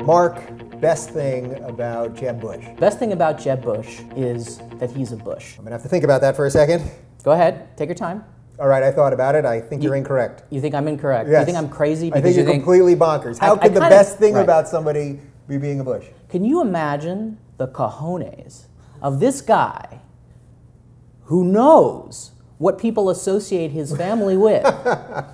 Marc, best thing about Jeb Bush? Best thing about Jeb Bush is that he's a Bush. I'm gonna have to think about that for a second. Go ahead, take your time. All right, I thought about it. I think you're incorrect. You think I'm incorrect? Yes. You think I'm crazy? I think you're completely bonkers. How could the best thing about somebody be being a Bush? Can you imagine the cojones of this guy who knows what people associate his family with,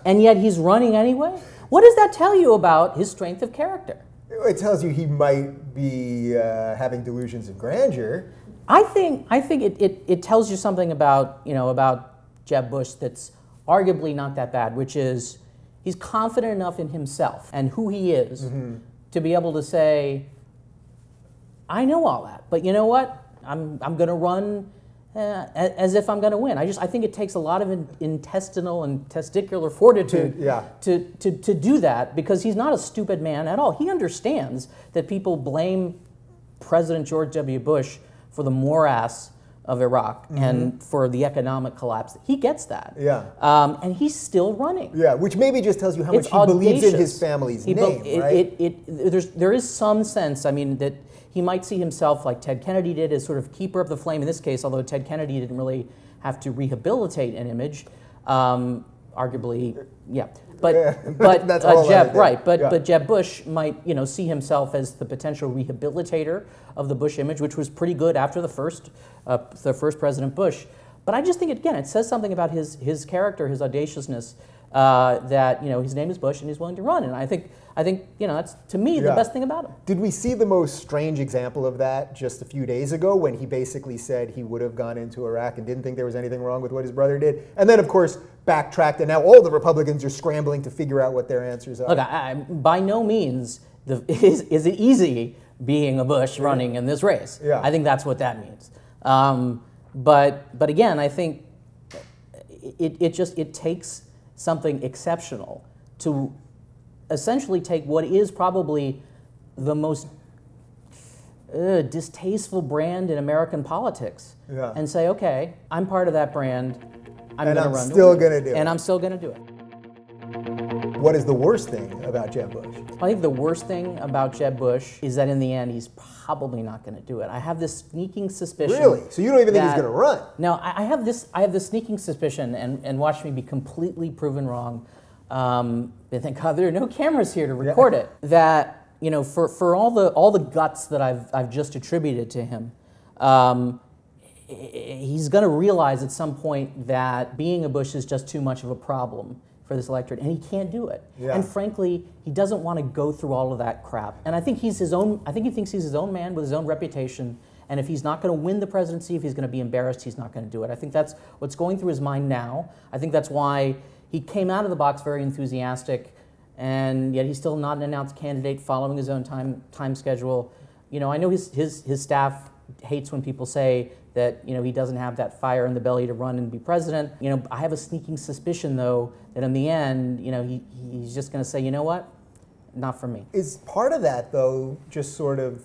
and yet he's running anyway? What does that tell you about his strength of character? It tells you he might be having delusions of grandeur. I think it tells you something about Jeb Bush that's arguably not that bad, which is he's confident enough in himself and who he is to be able to say, I know all that, but you know what? I'm going to run as if I'm going to win. I think it takes a lot of intestinal and testicular fortitude to do that, because he's not a stupid man at all. He understands that people blame President George W. Bush for the morass of Iraq and for the economic collapse. He gets that. Yeah. And he's still running. Yeah, which maybe just tells you how much he believes in his family's name, right? There is some sense, I mean, that he might see himself like Ted Kennedy did as sort of keeper of the flame in this case, although Ted Kennedy didn't really have to rehabilitate an image, arguably, yeah. But Jeb Bush might see himself as the potential rehabilitator of the Bush image, which was pretty good after the first President Bush. But I just think again it says something about his character, his audaciousness, that his name is Bush and he's willing to run. And I think that's to me the best thing about him. Did we see the most strange example of that just a few days ago when he basically said he would have gone into Iraq and didn't think there was anything wrong with what his brother did, and then of course backtracked, and now all the Republicans are scrambling to figure out what their answers are? Look, by no means is it easy being a Bush running in this race. Yeah. I think that's what that means. But again, I think it takes something exceptional to essentially take what is probably the most distasteful brand in American politics and say, okay, I'm part of that brand. I'm still going to do it. And I'm still going to do it. What is the worst thing about Jeb Bush? I think the worst thing about Jeb Bush is that in the end, he's probably not going to do it. I have this sneaking suspicion. Really? So you don't even think he's going to run? No, I have this sneaking suspicion, and watch me be completely proven wrong. And thank God there are no cameras here to record it. That for all the guts that I've just attributed to him, he's going to realize at some point that being a Bush is just too much of a problem for this electorate, and he can't do it. Yeah. And frankly, he doesn't want to go through all of that crap. And I think he thinks he's his own man with his own reputation. And if he's not going to win the presidency, if he's going to be embarrassed, he's not going to do it. I think that's what's going through his mind now. I think that's why he came out of the box very enthusiastic, and yet he's still not an announced candidate, following his own time schedule. I know his staff hates when people say that he doesn't have that fire in the belly to run and be president. I have a sneaking suspicion though that in the end, he's just going to say, you know what, not for me. Is part of that though just sort of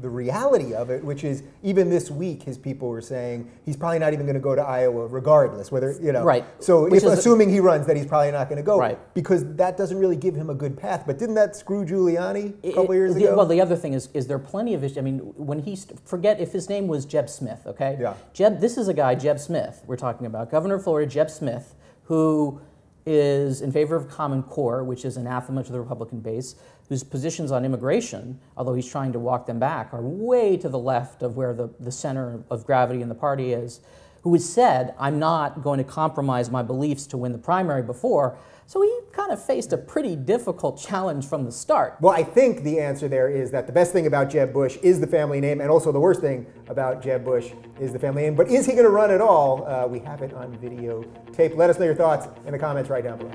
the reality of it, which is even this week his people were saying he's probably not even going to go to Iowa regardless, whether, Right. So assuming he runs, that he's probably not going to go. Right. Because that doesn't really give him a good path. But didn't that screw Giuliani a couple years ago? Well, the other thing is there are plenty of issues. I mean, when forget if his name was Jeb Smith, okay? Yeah. This is a guy, Jeb Smith, we're talking about, governor of Florida, Jeb Smith, who is in favor of Common Core, which is anathema to the Republican base, whose positions on immigration, although he's trying to walk them back, are way to the left of where the center of gravity in the party is, who has said, I'm not going to compromise my beliefs to win the primary before. So he kind of faced a pretty difficult challenge from the start. Well, I think the answer there is that the best thing about Jeb Bush is the family name, and also the worst thing about Jeb Bush is the family name. But is he going to run at all? We have it on videotape. Let us know your thoughts in the comments right down below.